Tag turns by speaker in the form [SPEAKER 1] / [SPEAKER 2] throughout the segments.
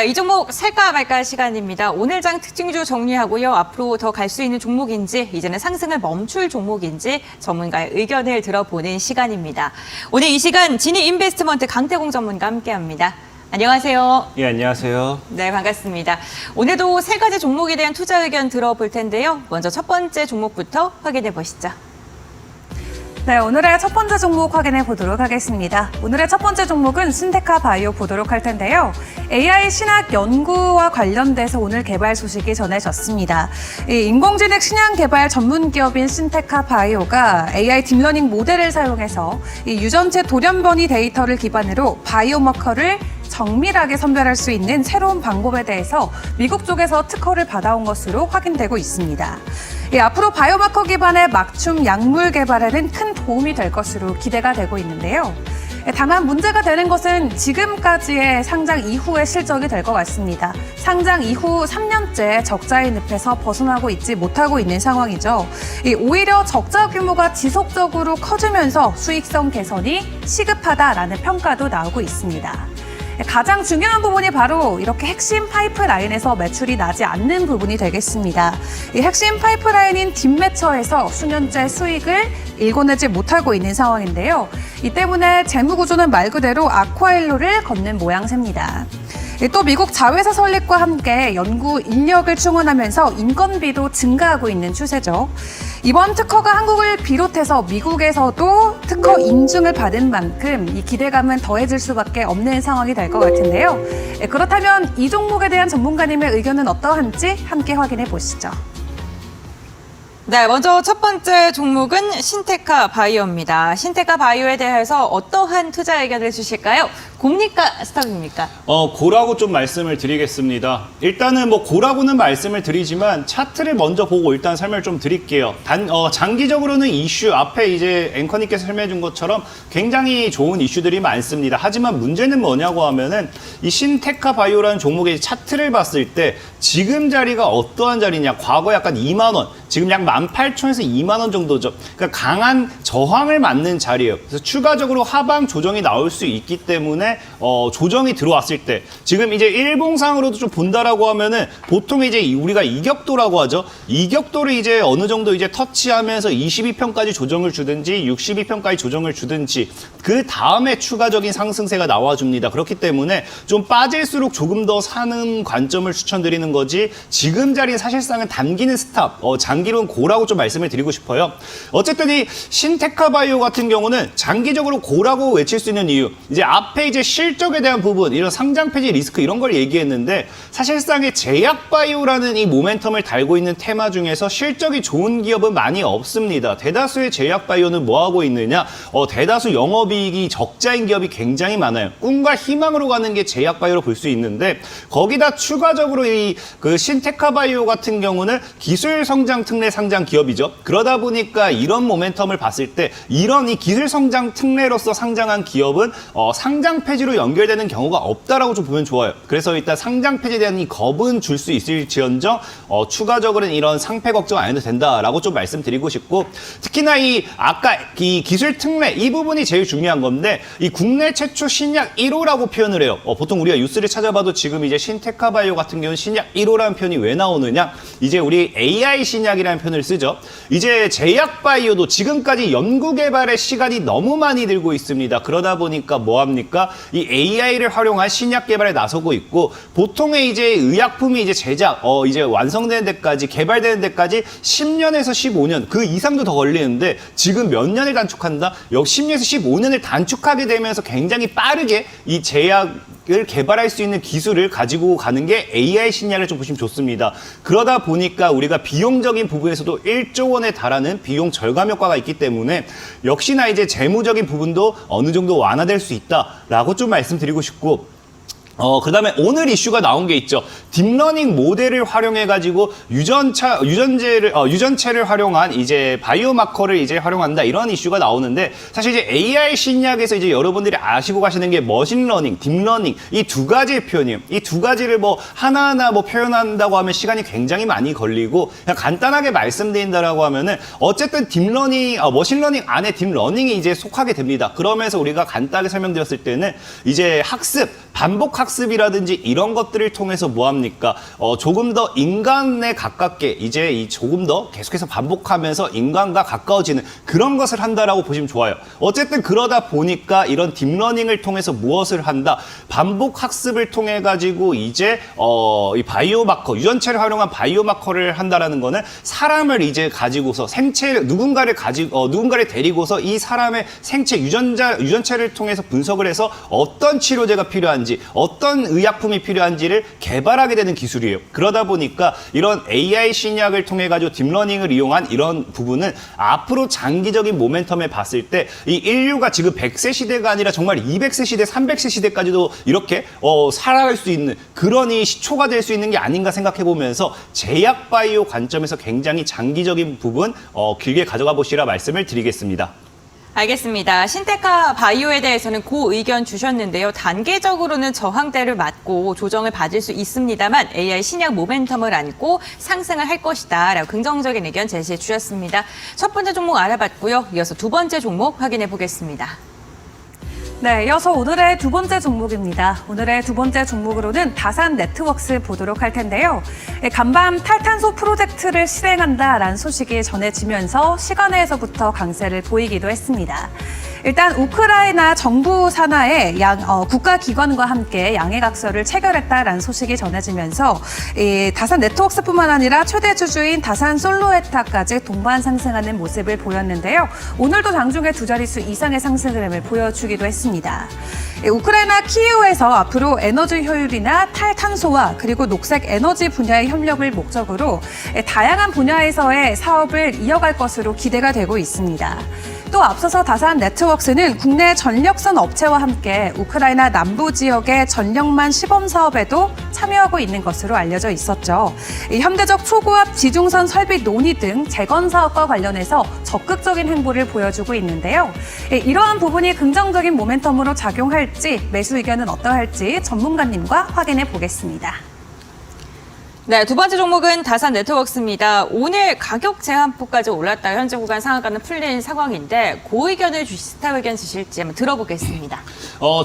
[SPEAKER 1] 네, 이 종목 살까 말까 시간입니다. 오늘 장 특징주 정리하고요. 앞으로 더 갈 수 있는 종목인지, 이제는 상승을 멈출 종목인지 전문가의 의견을 들어보는 시간입니다. 오늘 이 시간 진이인베스트먼트 강태공 전문가 함께합니다. 안녕하세요.
[SPEAKER 2] 예, 안녕하세요.
[SPEAKER 1] 네, 반갑습니다. 오늘도 세 가지 종목에 대한 투자 의견 들어볼 텐데요. 먼저 첫 번째 종목부터 확인해 보시죠.
[SPEAKER 3] 네, 오늘의 첫 번째 종목 확인해 보도록 하겠습니다. 오늘의 첫 번째 종목은 신테카 바이오 보도록 할 텐데요. AI 신약 연구와 관련돼서 오늘 개발 소식이 전해졌습니다. 이 인공지능 신약 개발 전문 기업인 신테카 바이오가 AI 딥러닝 모델을 사용해서 이 유전체 돌연변이 데이터를 기반으로 바이오마커를 정밀하게 선별할 수 있는 새로운 방법에 대해서 미국 쪽에서 특허를 받아온 것으로 확인되고 있습니다. 앞으로 바이오마커 기반의 맞춤 약물 개발에는 큰 도움이 될 것으로 기대가 되고 있는데요. 다만 문제가 되는 것은 지금까지의 상장 이후의 실적이 될 것 같습니다. 상장 이후 3년째 적자의 늪에서 벗어나고 있지 못하고 있는 상황이죠. 오히려 적자 규모가 지속적으로 커지면서 수익성 개선이 시급하다라는 평가도 나오고 있습니다. 가장 중요한 부분이 바로 이렇게 핵심 파이프라인에서 매출이 나지 않는 부분이 되겠습니다. 이 핵심 파이프라인인 딥매처에서 수년째 수익을 일궈내지 못하고 있는 상황인데요. 이 때문에 재무 구조는 말 그대로 아쿠아일로를 걷는 모양새입니다. 또 미국 자회사 설립과 함께 연구 인력을 충원하면서 인건비도 증가하고 있는 추세죠. 이번 특허가 한국을 비롯해서 미국에서도 특허 인증을 받은 만큼 이 기대감은 더해질 수밖에 없는 상황이 될 것 같은데요. 그렇다면 이 종목에 대한 전문가님의 의견은 어떠한지 함께 확인해 보시죠.
[SPEAKER 1] 네, 먼저 첫 번째 종목은 신테카 바이오입니다. 신테카 바이오에 대해서 어떠한 투자 의견을 주실까요? 고입니까? 스탑입니까?
[SPEAKER 2] 고라고 좀 말씀을 드리겠습니다. 일단은 고라고는 말씀을 드리지만 차트를 먼저 보고 일단 설명을 좀 드릴게요. 장기적으로는 이슈 앞에 이제 앵커님께서 설명해 준 것처럼 굉장히 좋은 이슈들이 많습니다. 하지만 문제는 뭐냐고 하면은 이 신테카 바이오라는 종목의 차트를 봤을 때 지금 자리가 어떠한 자리냐. 과거 약간 2만 원, 지금 약 18,000원에서 2만 원 정도죠. 그러니까 강한 저항을 맞는 자리예요. 그래서 추가적으로 하방 조정이 나올 수 있기 때문에 조정이 들어왔을 때 지금 이제 일봉상으로도 좀 본다라고 하면은 보통 이제 우리가 이격도라고 하죠. 이격도를 이제 어느 정도 이제 터치하면서 22편까지 조정을 주든지 62편까지 조정을 주든지 그 다음에 추가적인 상승세가 나와줍니다. 그렇기 때문에 좀 빠질수록 조금 더 사는 관점을 추천드리는 거지 지금 자리는 사실상은 당기는 스탑, 장기로는 고라고 좀 말씀을 드리고 싶어요. 어쨌든 이 신테카 바이오 같은 경우는 장기적으로 고라고 외칠 수 있는 이유, 이제 앞에 이제 실적에 대한 부분, 이런 상장 폐지 리스크 이런 걸 얘기했는데 사실상의 제약 바이오라는 이 모멘텀을 달고 있는 테마 중에서 실적이 좋은 기업은 많이 없습니다. 대다수의 제약 바이오는 뭐 하고 있느냐? 대다수 영업이익이 적자인 기업이 굉장히 많아요. 꿈과 희망으로 가는 게 제약 바이오로 볼 수 있는데 거기다 추가적으로 이 그 신테카 바이오 같은 경우는 기술 성장 특례 상장 기업이죠. 그러다 보니까 이런 모멘텀을 봤을 때 이런 이 기술 성장 특례로서 상장한 기업은 상장 폐지로 연결되는 경우가 없다라고 좀 보면 좋아요. 그래서 일단 상장 폐지에 대한 이 겁은 줄 수 있을지언정 추가적으로는 이런 상폐 걱정 안 해도 된다라고 좀 말씀드리고 싶고, 특히나 이 아까 이 기술 특례 이 부분이 제일 중요한 건데 이 국내 최초 신약 1호라고 표현을 해요. 보통 우리가 뉴스를 찾아봐도 지금 이제 신테카 바이오 같은 경우는 신약 1호라는 표현이 왜 나오느냐? 이제 우리 AI 신약이라는 표현을 쓰죠. 이제 제약 바이오도 지금까지 연구 개발의 시간이 너무 많이 들고 있습니다. 그러다 보니까 뭐 합니까? 이 AI를 활용한 신약 개발에 나서고 있고, 보통의 이제 의약품이 이제 제작, 이제 완성되는 데까지, 개발되는 데까지 10년에서 15년, 그 이상도 더 걸리는데 지금 몇 년을 단축한다? 역 10년에서 15년을 단축하게 되면서 굉장히 빠르게 이 제약을 개발할 수 있는 기술을 가지고 가는 게 AI 신약을 좀 보시면 좋습니다. 그러다 보니까 우리가 비용적인 부분에서도 1조 원에 달하는 비용 절감 효과가 있기 때문에 역시나 이제 재무적인 부분도 어느 정도 완화될 수 있다라고 좀 말씀드리고 싶고, 그다음에 오늘 이슈가 나온 게 있죠. 딥러닝 모델을 활용해가지고 유전체를 활용한 이제 바이오마커를 이제 활용한다, 이런 이슈가 나오는데, 사실 이제 AI 신약에서 이제 여러분들이 아시고 가시는 게 머신러닝, 딥러닝, 이 두 가지의 표현이에요. 이 두 가지를 하나하나 표현한다고 하면 시간이 굉장히 많이 걸리고, 그냥 간단하게 말씀드린다라고 하면은 어쨌든 딥러닝, 머신러닝 안에 딥러닝이 이제 속하게 됩니다. 그러면서 우리가 간단하게 설명드렸을 때는 이제 학습, 반복 학습이라든지 이런 것들을 통해서 뭐합니까? 조금 더 인간에 가깝게 이제 조금 더 계속해서 반복하면서 인간과 가까워지는 그런 것을 한다라고 보시면 좋아요. 어쨌든 그러다 보니까 이런 딥러닝을 통해서 무엇을 한다? 반복 학습을 통해 가지고 이제 이 바이오마커, 유전체를 활용한 바이오마커를 한다라는 거는 사람을 이제 가지고서 누군가를 데리고서 이 사람의 생체 유전체를 통해서 분석을 해서 어떤 치료제가 필요한지, 어떤 의약품이 필요한지를 개발하게 되는 기술이에요. 그러다 보니까 이런 AI 신약을 통해 가지고 딥러닝을 이용한 이런 부분은 앞으로 장기적인 모멘텀에 봤을 때 이 인류가 지금 100세 시대가 아니라 정말 200세 시대, 300세 시대까지도 이렇게 살아갈 수 있는 그런 이 시초가 될 수 있는 게 아닌가 생각해 보면서 제약 바이오 관점에서 굉장히 장기적인 부분 길게 가져가 보시라 말씀을 드리겠습니다.
[SPEAKER 1] 알겠습니다. 신테카 바이오에 대해서는 고 의견 주셨는데요. 단계적으로는 저항대를 맞고 조정을 받을 수 있습니다만 AI 신약 모멘텀을 안고 상승을 할 것이다 라고 긍정적인 의견 제시해 주셨습니다. 첫 번째 종목 알아봤고요. 이어서 두 번째 종목 확인해 보겠습니다.
[SPEAKER 3] 네, 이어서 오늘의 두 번째 종목입니다. 오늘의 두 번째 종목으로는 다산 네트워크스 보도록 할 텐데요. 간밤 탈탄소 프로젝트를 실행한다라는 소식이 전해지면서 시간외에서부터 강세를 보이기도 했습니다. 일단 우크라이나 정부 산하의 국가기관과 함께 양해각서를 체결했다라는 소식이 전해지면서 이 다산 네트워크스뿐만 아니라 최대 주주인 다산 솔로에타까지 동반 상승하는 모습을 보였는데요. 오늘도 장중에 두 자릿수 이상의 상승 흐름을 보여주기도 했습니다. 우크라이나 키이우에서 앞으로 에너지 효율이나 탈탄소와 그리고 녹색 에너지 분야의 협력을 목적으로 다양한 분야에서의 사업을 이어갈 것으로 기대가 되고 있습니다. 또 앞서서 다산 네트워크스는 국내 전력선 업체와 함께 우크라이나 남부 지역의 전력망 시범 사업에도 참여하고 있는 것으로 알려져 있었죠. 현대적 초고압 지중선 설비 논의 등 재건 사업과 관련해서 적극적인 행보를 보여주고 있는데요. 이러한 부분이 긍정적인 모멘텀으로 작용할지 매수 의견은 어떠할지 전문가님과 확인해 보겠습니다.
[SPEAKER 1] 네, 두 번째 종목은 다산 네트워크스입니다. 오늘 가격 제한폭까지 올랐다 현재 구간 상한가는 풀린 상황인데 고 의견을 스탑 의견 주실지 한번 들어보겠습니다.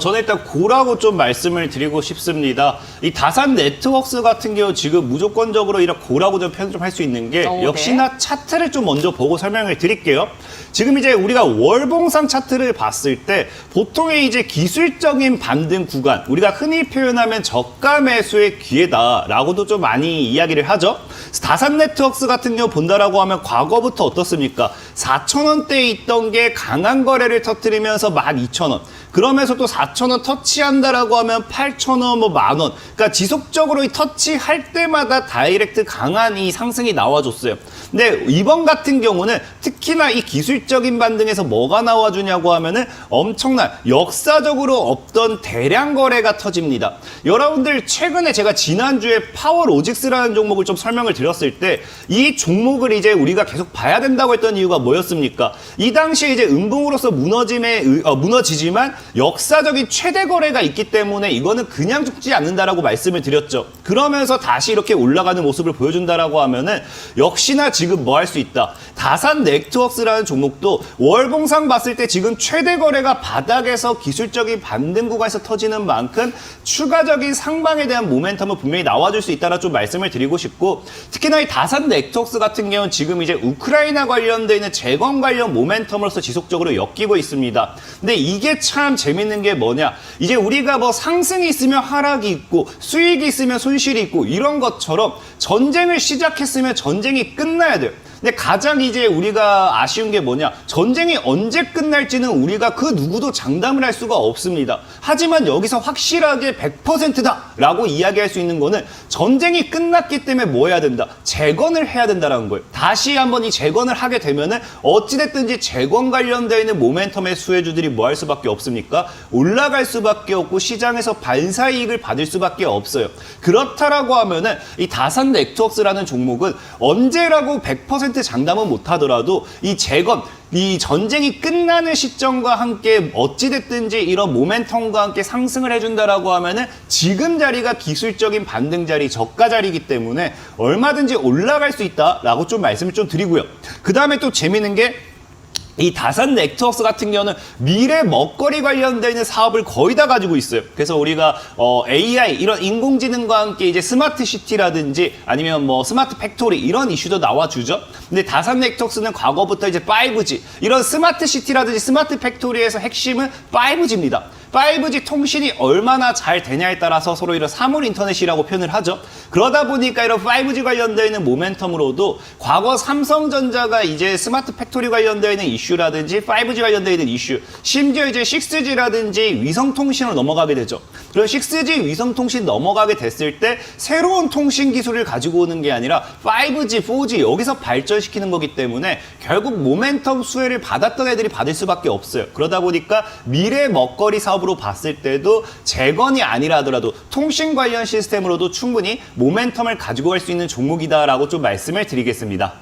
[SPEAKER 2] 저는 일단 고라고 좀 말씀을 드리고 싶습니다. 이 다산 네트워크스 같은 경우 지금 무조건적으로 이런 고라고 좀 표현 좀 할 수 있는 게 역시나 차트를 좀 먼저 보고 설명을 드릴게요. 지금 이제 우리가 월봉상 차트를 봤을 때 보통의 이제 기술적인 반등 구간, 우리가 흔히 표현하면 저가 매수의 기회다라고도 좀 많이 이야기를 하죠. 다산 네트워크스 같은 경우 본다라고 하면 과거부터 어떻습니까? 4,000원대에 있던 게 강한 거래를 터뜨리면서 12,000원. 그러면서 또 4,000원 터치한다라고 하면 8,000원, 뭐 10,000원. 그러니까 지속적으로 이 터치할 때마다 다이렉트 강한 이 상승이 나와줬어요. 근데 이번 같은 경우는 특히나 이 기술적인 반등에서 뭐가 나와주냐고 하면은 엄청난 역사적으로 없던 대량 거래가 터집니다. 여러분들 최근에 제가 지난주에 파워로직스라는 종목을 좀 설명을 드렸을 때 이 종목을 이제 우리가 계속 봐야 된다고 했던 이유가 뭐였습니까? 이 당시에 이제 음봉으로서 무너지지만 역사적인 최대 거래가 있기 때문에 이거는 그냥 죽지 않는다라고 말씀을 드렸죠. 그러면서 다시 이렇게 올라가는 모습을 보여준다라고 하면은 역시나 지금 뭐 할 수 있다. 다산 네트워크스라는 종목도 월봉상 봤을 때 지금 최대 거래가 바닥에서 기술적인 반등 구간에서 터지는 만큼 추가적인 상방에 대한 모멘텀은 분명히 나와줄 수 있다라 좀 말씀을 드리고 싶고, 특히나 이 다산 네트워크스 같은 경우는 지금 이제 우크라이나 관련되어 있는 재건 관련 모멘텀으로서 지속적으로 엮이고 있습니다. 근데 이게 참 재밌는 게 뭐냐, 이제 우리가 뭐 상승이 있으면 하락이 있고 수익이 있으면 손실이 있고 이런 것처럼 전쟁을 시작했으면 전쟁이 끝나야 돼요. 근데 가장 이제 우리가 아쉬운 게 뭐냐, 전쟁이 언제 끝날지는 우리가 그 누구도 장담을 할 수가 없습니다. 하지만 여기서 확실하게 100%다 라고 이야기할 수 있는 거는 전쟁이 끝났기 때문에 뭐 해야 된다, 재건을 해야 된다는 거예요. 다시 한번 이 재건을 하게 되면은 어찌됐든지 재건 관련되어 있는 모멘텀의 수혜주들이 뭐 할 수밖에 없습니까? 올라갈 수밖에 없고 시장에서 반사이익을 받을 수밖에 없어요. 그렇다라고 하면은 이 다산 네트워크스라는 종목은 언제라고 100% 장담은 못하더라도 이 재건, 이 전쟁이 끝나는 시점과 함께 어찌됐든지 이런 모멘텀과 함께 상승을 해준다라고 하면은 지금 자리가 기술적인 반등 자리, 저가 자리이기 때문에 얼마든지 올라갈 수 있다라고 좀 말씀을 좀 드리고요. 그 다음에 또 재밌는 게 이 다산 네트워크스 같은 경우는 미래 먹거리 관련되어 있는 사업을 거의 다 가지고 있어요. 그래서 우리가 AI 이런 인공지능과 함께 이제 스마트 시티라든지 아니면 뭐 스마트 팩토리 이런 이슈도 나와주죠. 근데 다산 네트워크스는 과거부터 이제 5G 이런 스마트 시티라든지 스마트 팩토리에서 핵심은 5G입니다. 5G 통신이 얼마나 잘 되냐에 따라서 서로 이런 사물 인터넷이라고 표현을 하죠. 그러다 보니까 이런 5G 관련되어 있는 모멘텀으로도 과거 삼성전자가 이제 스마트 팩토리 관련되어 있는 이슈라든지 5G 관련되어 있는 이슈, 심지어 이제 6G라든지 위성통신으로 넘어가게 되죠. 그럼 6G 위성통신 넘어가게 됐을 때 새로운 통신 기술을 가지고 오는 게 아니라 5G, 4G 여기서 발전시키는 거기 때문에 결국 모멘텀 수혜를 받았던 애들이 받을 수밖에 없어요. 그러다 보니까 미래 먹거리 사업으로 봤을 때도 재건이 아니라 하더라도 통신 관련 시스템으로도 충분히 모멘텀을 가지고 갈 수 있는 종목이다라고 좀 말씀을 드리겠습니다.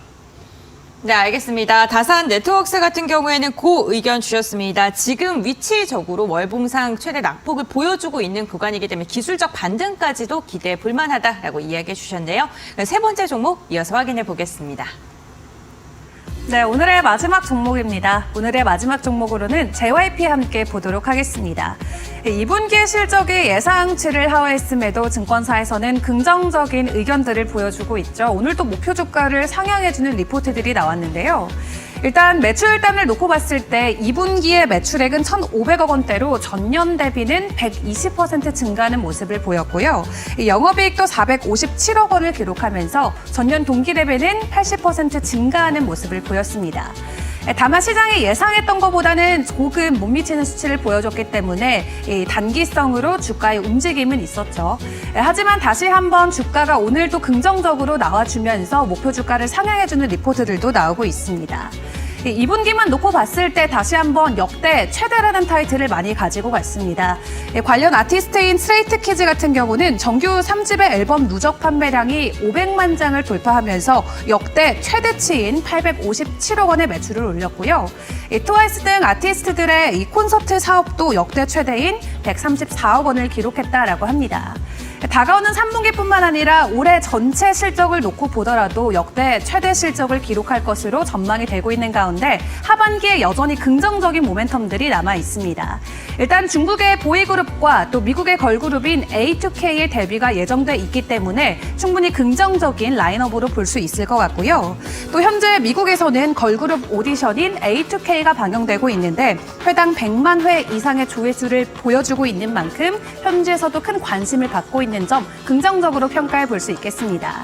[SPEAKER 1] 네, 알겠습니다. 다산 네트워크스 같은 경우에는 고 의견 주셨습니다. 지금 위치적으로 월봉상 최대 낙폭을 보여주고 있는 구간이기 때문에 기술적 반등까지도 기대해 볼 만하다라고 이야기해 주셨는데요. 세 번째 종목 이어서 확인해 보겠습니다.
[SPEAKER 3] 네, 오늘의 마지막 종목입니다. 오늘의 마지막 종목으로는 JYP 함께 보도록 하겠습니다. 2분기 실적이 예상치를 하회했음에도 증권사에서는 긍정적인 의견들을 보여주고 있죠. 오늘도 목표 주가를 상향해주는 리포트들이 나왔는데요. 일단 매출단을 놓고 봤을 때 2분기의 매출액은 1,500억 원대로 전년 대비는 120% 증가하는 모습을 보였고요. 영업이익도 457억 원을 기록하면서 전년 동기 대비는 80% 증가하는 모습을 보였습니다. 다만 시장이 예상했던 것보다는 조금 못 미치는 수치를 보여줬기 때문에 단기성으로 주가의 움직임은 있었죠. 하지만 다시 한번 주가가 오늘도 긍정적으로 나와주면서 목표 주가를 상향해주는 리포트들도 나오고 있습니다. 2분기만 놓고 봤을 때 다시 한번 역대 최대라는 타이틀을 많이 가지고 갔습니다. 관련 아티스트인 스트레이트키즈 같은 경우는 정규 3집의 앨범 누적 판매량이 500만 장을 돌파하면서 역대 최대치인 857억 원의 매출을 올렸고요. 트와이스 등 아티스트들의 이 콘서트 사업도 역대 최대인 134억 원을 기록했다라고 합니다. 다가오는 3분기뿐만 아니라 올해 전체 실적을 놓고 보더라도 역대 최대 실적을 기록할 것으로 전망이 되고 있는 가운데 하반기에 여전히 긍정적인 모멘텀들이 남아 있습니다. 일단 중국의 보이그룹과 또 미국의 걸그룹인 A2K의 데뷔가 예정돼 있기 때문에 충분히 긍정적인 라인업으로 볼 수 있을 것 같고요. 또 현재 미국에서는 걸그룹 오디션인 A2K가 방영되고 있는데 회당 100만 회 이상의 조회수를 보여주고 있는 만큼 현지에서도 큰 관심을 받고 있는 점 긍정적으로 평가해 볼 수 있겠습니다.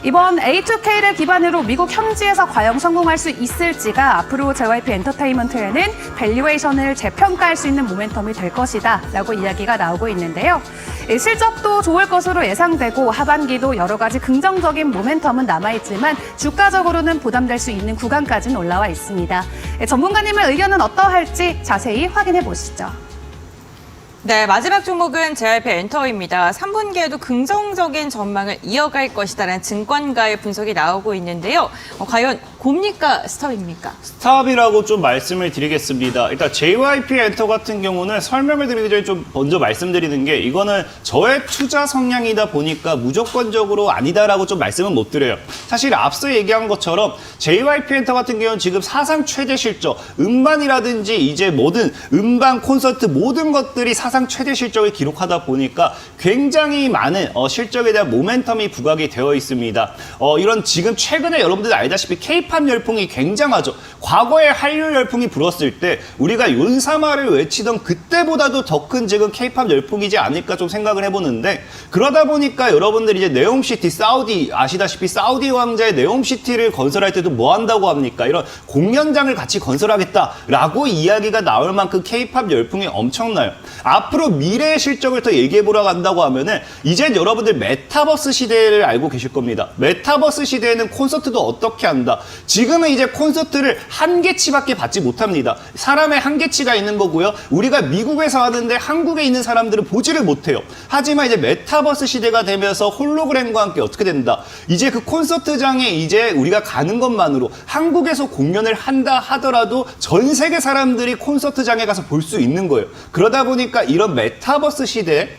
[SPEAKER 3] 이번 A2K를 기반으로 미국 현지에서 과연 성공할 수 있을지가 앞으로 JYP 엔터테인먼트에는 밸류에이션을 재평가할 수 있는 모멘텀이 될 것이다 라고 이야기가 나오고 있는데요. 실적도 좋을 것으로 예상되고 하반기도 여러 가지 긍정적인 모멘텀은 남아있지만 주가적으로는 부담될 수 있는 구간까지는 올라와 있습니다. 전문가님의 의견은 어떠할지 자세히 확인해 보시죠.
[SPEAKER 1] 네, 마지막 종목은 JYP 엔터입니다. 3분기에도 긍정적인 전망을 이어갈 것이다라는 증권가의 분석이 나오고 있는데요. 과연 곰입니까? 스톱입니까?
[SPEAKER 2] 스탑이라고 좀 말씀을 드리겠습니다. 일단 JYP 엔터 같은 경우는 설명을 드리기 전에 좀 먼저 말씀드리는 게 이거는 저의 투자 성향이다 보니까 무조건적으로 아니다라고 좀 말씀은 못 드려요. 사실 앞서 얘기한 것처럼 JYP 엔터 같은 경우는 지금 사상 최대 실적, 음반이라든지 이제 모든 음반, 콘서트 모든 것들이 사상 최대 실적을 기록하다 보니까 굉장히 많은 실적에 대한 모멘텀이 부각이 되어 있습니다. 이런 지금 최근에 여러분들 알다시피 K-팝 열풍이 굉장하죠. 과거에 한류 열풍이 불었을 때 우리가 윤사마를 외치던 그때보다도 더 큰 지금 K-팝 열풍이지 않을까 좀 생각을 해보는데 그러다 보니까 여러분들이 이제 네옴시티, 사우디 아시다시피 사우디 왕자의 네옴시티를 건설할 때도 뭐 한다고 합니까? 이런 공연장을 같이 건설하겠다라고 이야기가 나올 만큼 K-팝 열풍이 엄청나요. 앞으로 미래의 실적을 더 얘기해보라고 한다고 하면은 이젠 여러분들 메타버스 시대를 알고 계실 겁니다. 메타버스 시대에는 콘서트도 어떻게 한다. 지금은 이제 콘서트를 한계치밖에 받지 못합니다. 사람의 한계치가 있는 거고요. 우리가 미국에서 하는데 한국에 있는 사람들은 보지를 못해요. 하지만 이제 메타버스 시대가 되면서 홀로그램과 함께 어떻게 된다. 이제 그 콘서트장에 이제 우리가 가는 것만으로 한국에서 공연을 한다 하더라도 전 세계 사람들이 콘서트장에 가서 볼 수 있는 거예요. 그러다 보니까 이런 메타버스 시대에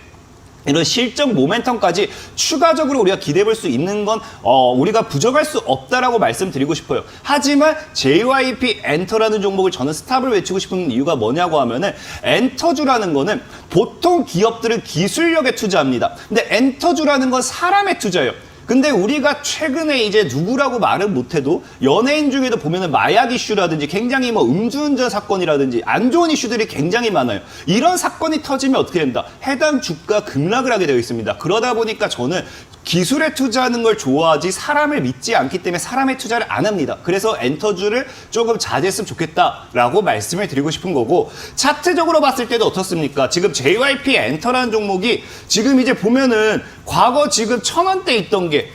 [SPEAKER 2] 이런 실적 모멘텀까지 추가적으로 우리가 기대해 볼 수 있는 건 우리가 부정할 수 없다라고 말씀드리고 싶어요. 하지만 JYP 엔터라는 종목을 저는 스탑을 외치고 싶은 이유가 뭐냐고 하면은 엔터주라는 거는 보통 기업들은 기술력에 투자합니다. 근데 엔터주라는 건 사람에 투자예요. 근데 우리가 최근에 이제 누구라고 말은 못해도 연예인 중에도 보면은 마약 이슈라든지 굉장히 뭐 음주운전 사건이라든지 안 좋은 이슈들이 굉장히 많아요. 이런 사건이 터지면 어떻게 된다? 해당 주가 급락을 하게 되어 있습니다. 그러다 보니까 저는 기술에 투자하는 걸 좋아하지 사람을 믿지 않기 때문에 사람의 투자를 안 합니다. 그래서 엔터주를 조금 자제했으면 좋겠다라고 말씀을 드리고 싶은 거고, 차트적으로 봤을 때도 어떻습니까? 지금 JYP 엔터라는 종목이 지금 이제 보면은 과거 지금 1,000원대 있던 게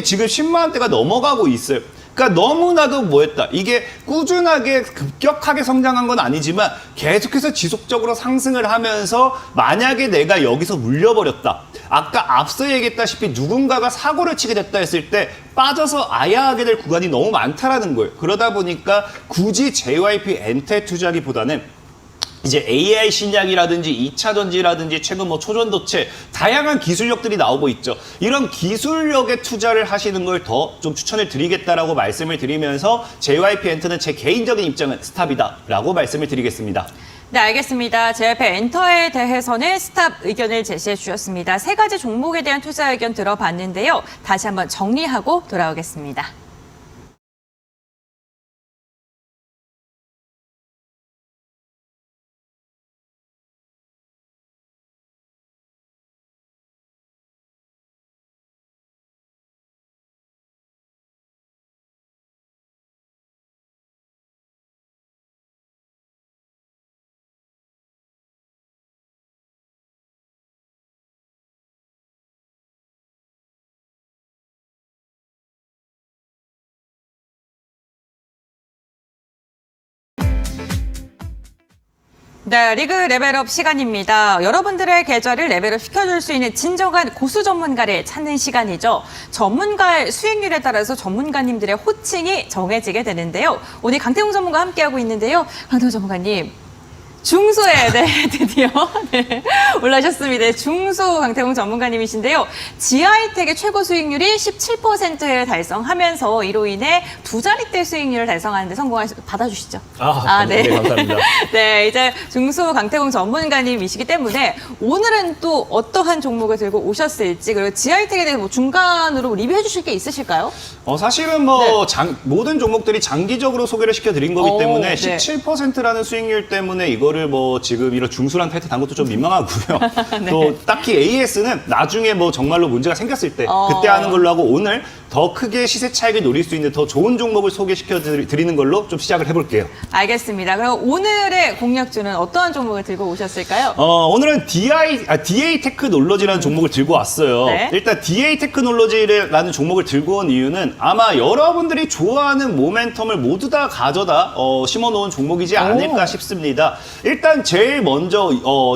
[SPEAKER 2] 지금 10만 원대가 넘어가고 있어요. 그러니까 너무나도 뭐였다. 이게 꾸준하게 급격하게 성장한 건 아니지만 계속해서 지속적으로 상승을 하면서 만약에 내가 여기서 물려버렸다. 아까 앞서 얘기했다시피 누군가가 사고를 치게 됐다 했을 때 빠져서 아야하게 될 구간이 너무 많다라는 거예요. 그러다 보니까 굳이 JYP 엔터에 투자하기보다는 이제 AI 신약이라든지 2차 전지라든지 최근 뭐 초전도체 다양한 기술력들이 나오고 있죠. 이런 기술력에 투자를 하시는 걸 더 좀 추천을 드리겠다라고 말씀을 드리면서 JYP 엔터는 제 개인적인 입장은 스탑이다라고 말씀을 드리겠습니다.
[SPEAKER 1] 네, 알겠습니다. JYP 엔터에 대해서는 스탑 의견을 제시해 주셨습니다. 3가지 종목에 대한 투자 의견 들어봤는데요. 다시 한번 정리하고 돌아오겠습니다. 네, 리그 레벨업 시간입니다. 여러분들의 계좌를 레벨업 시켜줄 수 있는 진정한 고수 전문가를 찾는 시간이죠. 전문가의 수익률에 따라서 전문가님들의 호칭이 정해지게 되는데요. 오늘 강태웅 전문가 함께하고 있는데요. 강태웅 전문가님. 중소에 드디어 올라오셨습니다. 중소 강태웅 전문가님이신데요. 지하이텍의 최고 수익률이 17%를 달성하면서 이로 인해 2자릿대 수익률을 달성하는데 받아주시죠.
[SPEAKER 2] 네, 감사합니다.
[SPEAKER 1] 네, 이제 중소 강태웅 전문가님이시기 때문에 오늘은 또 어떠한 종목을 들고 오셨을지, 그리고 지하이텍에 대해서 뭐 중간으로 리뷰해 주실 게 있으실까요?
[SPEAKER 2] 사실은 뭐 모든 종목들이 장기적으로 소개를 시켜드린 거기 때문에
[SPEAKER 1] 네.
[SPEAKER 2] 17%라는 수익률 때문에 이거를 뭐 지금 이런 중수란 타이틀 단 것도 좀 민망하고요.
[SPEAKER 1] 네.
[SPEAKER 2] 또 딱히 AS는 나중에 뭐 정말로 문제가 생겼을 때 그때 하는 걸로 하고, 오늘 더 크게 시세 차익을 노릴 수 있는 더 좋은 종목을 소개시켜 드리는 걸로 좀 시작을 해볼게요.
[SPEAKER 1] 알겠습니다. 그럼 오늘의 공략주는 어떠한 종목을 들고 오셨을까요?
[SPEAKER 2] 오늘은 DA 테크놀로지라는 종목을 들고 왔어요.
[SPEAKER 1] 네.
[SPEAKER 2] 일단 DA 테크놀로지라는 종목을 들고 온 이유는 아마 여러분들이 좋아하는 모멘텀을 모두 다 가져다 심어놓은 종목이지 않을까 싶습니다. 일단 제일 먼저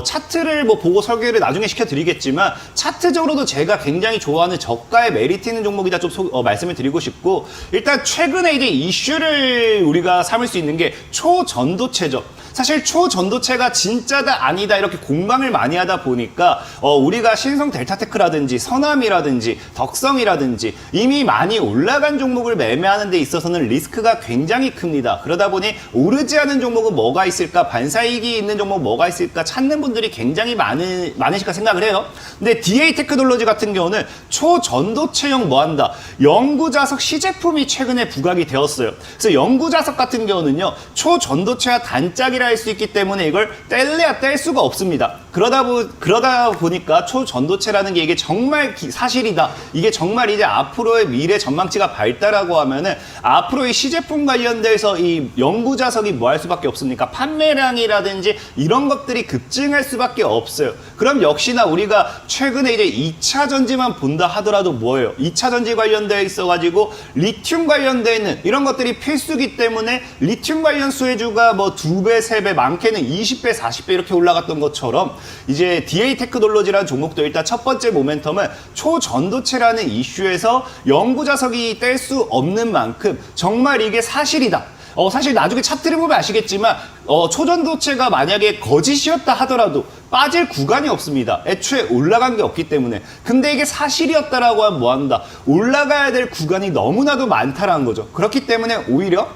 [SPEAKER 2] 차트를 뭐 보고 설계를 나중에 시켜드리겠지만, 차트적으로도 제가 굉장히 좋아하는 저가의 메리트 있는 종목이다 좀 말씀을 드리고 싶고, 일단 최근에 이제 이슈를 우리가 삼을 수 있는 게 초전도체죠. 사실 초전도체가 진짜다 아니다 이렇게 공방을 많이 하다 보니까 우리가 신성 델타테크라든지 서남이라든지 덕성이라든지 이미 많이 올라간 종목을 매매하는 데 있어서는 리스크가 굉장히 큽니다. 그러다 보니 오르지 않은 종목은 뭐가 있을까, 반사이익이 있는 종목 뭐가 있을까 찾는 분들이 굉장히 많으실까 생각을 해요. 근데 DA 테크놀로지 같은 경우는 초전도체용 뭐한다, 영구자석 시제품이 최근에 부각이 되었어요. 그래서 영구자석 같은 경우는요, 초전도체와 단짝이라 할 수 있기 때문에 이걸 뗄래야 뗄 수가 없습니다. 그러다 보니까 초전도체라는 게 이게 정말 사실이다, 이게 정말 이제 앞으로의 미래 전망치가 밝다라고 하면은 앞으로의 시제품 관련돼서 이 영구자석이 뭐 할 수밖에 없습니까? 판매량이라든지 이런 것들이 급증할 수밖에 없어요. 그럼 역시나 우리가 최근에 이제 2차 전지만 본다 하더라도 뭐예요? 2차 전지 관련돼 있어가지고 리튬 관련돼 있는 이런 것들이 필수기 때문에 리튬 관련 수혜주가 뭐 2배, 3배, 많게는 20배, 40배 이렇게 올라갔던 것처럼 이제 DA 테크놀로지라는 종목도 일단 첫 번째 모멘텀은 초전도체라는 이슈에서 영구자석이 뗄 수 없는 만큼 정말 이게 사실이다. 사실 나중에 차트를 보면 아시겠지만 초전도체가 만약에 거짓이었다 하더라도 빠질 구간이 없습니다. 애초에 올라간 게 없기 때문에. 근데 이게 사실이었다라고 하면 뭐한다? 올라가야 될 구간이 너무나도 많다라는 거죠. 그렇기 때문에 오히려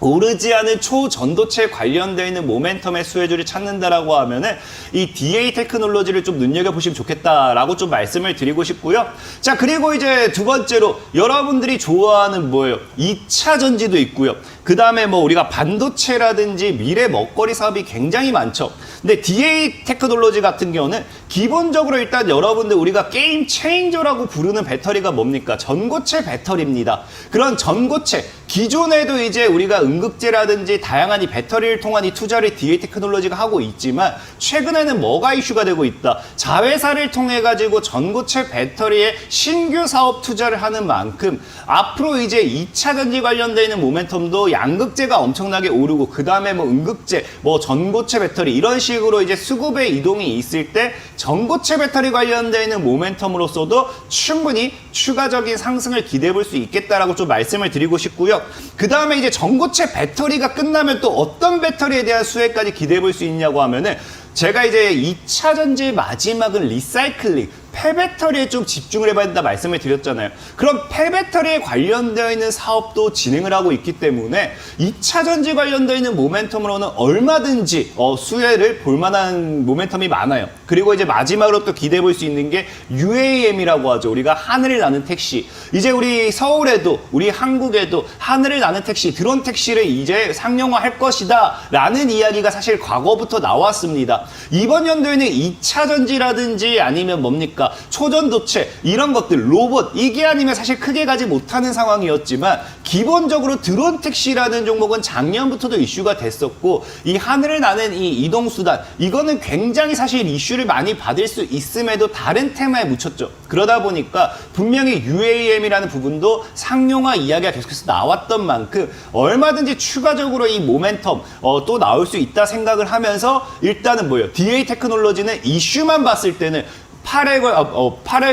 [SPEAKER 2] 오르지 않은 초전도체에 관련되어 있는 모멘텀의 수혜주를 찾는다라고 하면은 이 DA 테크놀로지를 좀 눈여겨보시면 좋겠다라고 좀 말씀을 드리고 싶고요. 자, 그리고 이제 두 번째로 여러분들이 좋아하는 뭐예요? 2차 전지도 있고요. 그 다음에 뭐 우리가 반도체라든지 미래 먹거리 사업이 굉장히 많죠. 근데 DA 테크놀로지 같은 경우는 기본적으로 일단 여러분들 우리가 게임 체인저라고 부르는 배터리가 뭡니까? 전고체 배터리입니다. 그런 전고체, 기존에도 이제 우리가 음극재라든지 다양한 이 배터리를 통한 이 투자를 DA 테크놀로지가 하고 있지만 최근에는 뭐가 이슈가 되고 있다? 자회사를 통해 가지고 전고체 배터리에 신규 사업 투자를 하는 만큼 앞으로 이제 2차 전지 관련되어 있는 모멘텀도 양극재가 엄청나게 오르고 그 다음에 뭐 음극재, 뭐 전고체 배터리 이런 식으로 이제 수급의 이동이 있을 때 전고체 배터리 관련되어 있는 모멘텀으로서도 충분히 추가적인 상승을 기대해 볼 수 있겠다라고 좀 말씀을 드리고 싶고요. 그 다음에 이제 전고체 배터리가 끝나면 또 어떤 배터리에 대한 수혜까지 기대해 볼 수 있냐고 하면은 제가 이제 2차 전지의 마지막은 리사이클링, 폐배터리에 좀 집중을 해봐야 된다 말씀을 드렸잖아요. 그럼 폐배터리에 관련되어 있는 사업도 진행을 하고 있기 때문에 2차 전지 관련되어 있는 모멘텀으로는 얼마든지 수혜를 볼 만한 모멘텀이 많아요. 그리고 이제 마지막으로 또 기대해 볼 수 있는 게 UAM이라고 하죠. 우리가 하늘을 나는 택시. 이제 우리 서울에도 우리 한국에도 하늘을 나는 택시, 드론 택시를 이제 상용화할 것이다 라는 이야기가 사실 과거부터 나왔습니다. 이번 연도에는 2차 전지라든지 아니면 뭡니까? 초전도체 이런 것들 로봇 이게 아니면 사실 크게 가지 못하는 상황이었지만 기본적으로 드론 택시라는 종목은 작년부터도 이슈가 됐었고 이 하늘을 나는 이 이동수단 이거는 굉장히 사실 이슈를 많이 받을 수 있음에도 다른 테마에 묻혔죠. 그러다 보니까 분명히 UAM이라는 부분도 상용화 이야기가 계속해서 나왔던 만큼 얼마든지 추가적으로 이 모멘텀 또 나올 수 있다 생각을 하면서 일단은 뭐예요? DA 테크놀로지는 이슈만 봤을 때는 팔에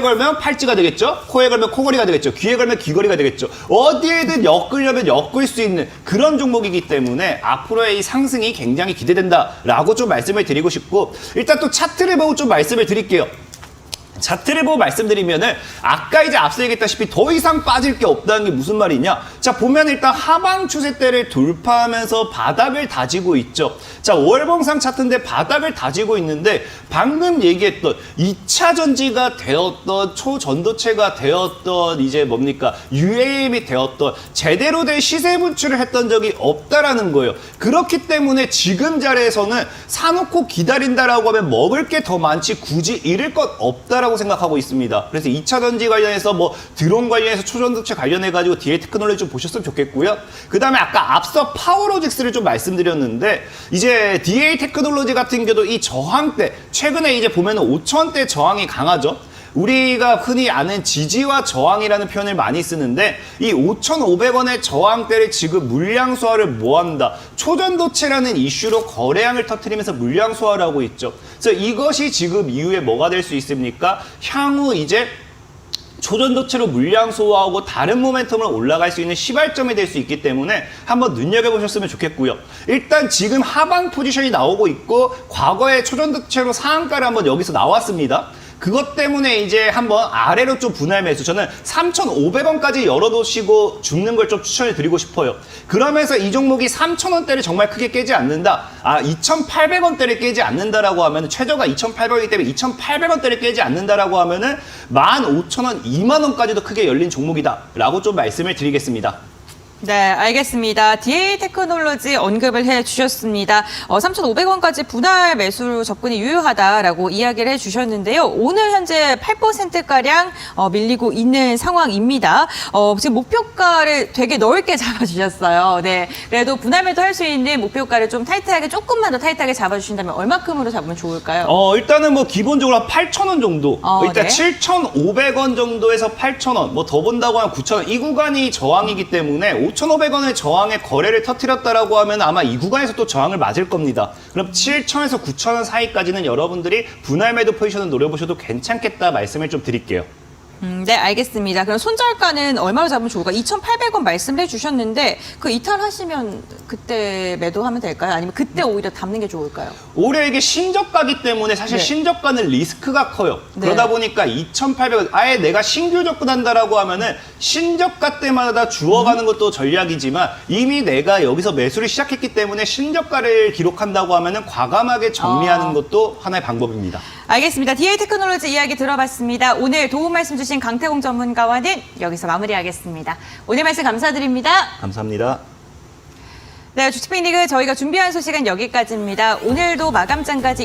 [SPEAKER 2] 걸면 팔찌가 되겠죠? 코에 걸면 코걸이가 되겠죠? 귀에 걸면 귀걸이가 되겠죠? 어디에든 엮으려면 엮을 수 있는 그런 종목이기 때문에 앞으로의 이 상승이 굉장히 기대된다라고 좀 말씀을 드리고 싶고 일단 또 차트를 보고 좀 말씀을 드릴게요. 차트를 보고 말씀드리면은 아까 이제 앞서 얘기했다시피 더 이상 빠질 게 없다는 게 무슨 말이냐? 자, 보면 일단 하방 추세대를 돌파하면서 바닥을 다지고 있죠. 자, 월봉상 차트인데 바닥을 다지고 있는데 방금 얘기했던 2차 전지가 되었던 초전도체가 되었던 이제 뭡니까? UAM이 되었던 제대로 된 시세 분출을 했던 적이 없다라는 거예요. 그렇기 때문에 지금 자리에서는 사놓고 기다린다라고 하면 먹을 게 더 많지 굳이 잃을 것 없다라고 생각하고 있습니다. 그래서 2차 전지 관련해서 뭐 드론 관련해서 초전도체 관련해가지고 DA 테크놀로지 좀 보셨으면 좋겠고요. 그 다음에 아까 앞서 파워로직스를 좀 말씀드렸는데 이제 DA 테크놀로지 같은 경우도 이 저항대 최근에 이제 보면은 5,000원대 저항이 강하죠. 우리가 흔히 아는 지지와 저항이라는 표현을 많이 쓰는데 이 5,500원의 저항대를 지금 물량 소화를 뭐한다? 초전도체라는 이슈로 거래량을 터뜨리면서 물량 소화를 하고 있죠. 그래서 이것이 지금 이후에 뭐가 될 수 있습니까? 향후 이제 초전도체로 물량 소화하고 다른 모멘텀으로 올라갈 수 있는 시발점이 될 수 있기 때문에 한번 눈여겨보셨으면 좋겠고요. 일단 지금 하방 포지션이 나오고 있고 과거에 초전도체로 상한가를 한번 여기서 나왔습니다. 그것 때문에 이제 한번 아래로 좀 분할 매수 저는 3,500원까지 열어놓으시고 죽는 걸 좀 추천을 드리고 싶어요. 그러면서 이 종목이 3,000원대를 정말 크게 깨지 않는다. 2,800원대를 깨지 않는다라고 하면 최저가 2,800원이기 때문에 2,800원대를 깨지 않는다라고 하면은 15,000원, 2만원까지도 크게 열린 종목이다라고 좀 말씀을 드리겠습니다.
[SPEAKER 1] 네, 알겠습니다. DA 테크놀로지 언급을 해주셨습니다. 3,500원까지 분할 매수 접근이 유효하다라고 이야기를 해주셨는데요. 오늘 현재 8%가량 밀리고 있는 상황입니다. 지금 목표가를 되게 넓게 잡아주셨어요. 네, 그래도 분할 매도 할 수 있는 목표가를 좀 타이트하게, 조금만 더 타이트하게 잡아주신다면 얼마큼으로 잡으면 좋을까요?
[SPEAKER 2] 일단은 뭐 기본적으로 한 8,000원 정도. 일단
[SPEAKER 1] 네.
[SPEAKER 2] 7,500원 정도에서 8,000원, 뭐 더 본다고 하면 9,000원. 이 구간이 저항이기 때문에 5,500원의 저항의 거래를 터뜨렸다라고 하면 아마 이 구간에서 또 저항을 맞을 겁니다. 그럼 7,000에서 9,000원 사이까지는 여러분들이 분할 매도 포지션을 노려보셔도 괜찮겠다 말씀을 좀 드릴게요.
[SPEAKER 1] 네, 알겠습니다. 그럼 손절가는 얼마로 잡으면 좋을까? 2,800원 말씀을 해주셨는데 그 이탈하시면 그때 매도하면 될까요? 아니면 그때 오히려 담는 게 좋을까요?
[SPEAKER 2] 올해 이게 신저가기 때문에 사실
[SPEAKER 1] 네.
[SPEAKER 2] 신저가는 리스크가 커요.
[SPEAKER 1] 네.
[SPEAKER 2] 그러다 보니까 2,800원 아예 내가 신규 접근한다라고 하면은 신저가 때마다 주워가는 것도 전략이지만 이미 내가 여기서 매수를 시작했기 때문에 신저가를 기록한다고 하면은 과감하게 정리하는 것도 하나의 방법입니다.
[SPEAKER 1] 알겠습니다. DA 테크놀로지 이야기 들어봤습니다. 오늘 도움 말씀 주신 강태공 전문가와는 여기서 마무리하겠습니다. 오늘 말씀 감사드립니다.
[SPEAKER 2] 감사합니다.
[SPEAKER 1] 네, 주식빅리그 저희가 준비한 소식은 여기까지입니다. 오늘도 마감장까지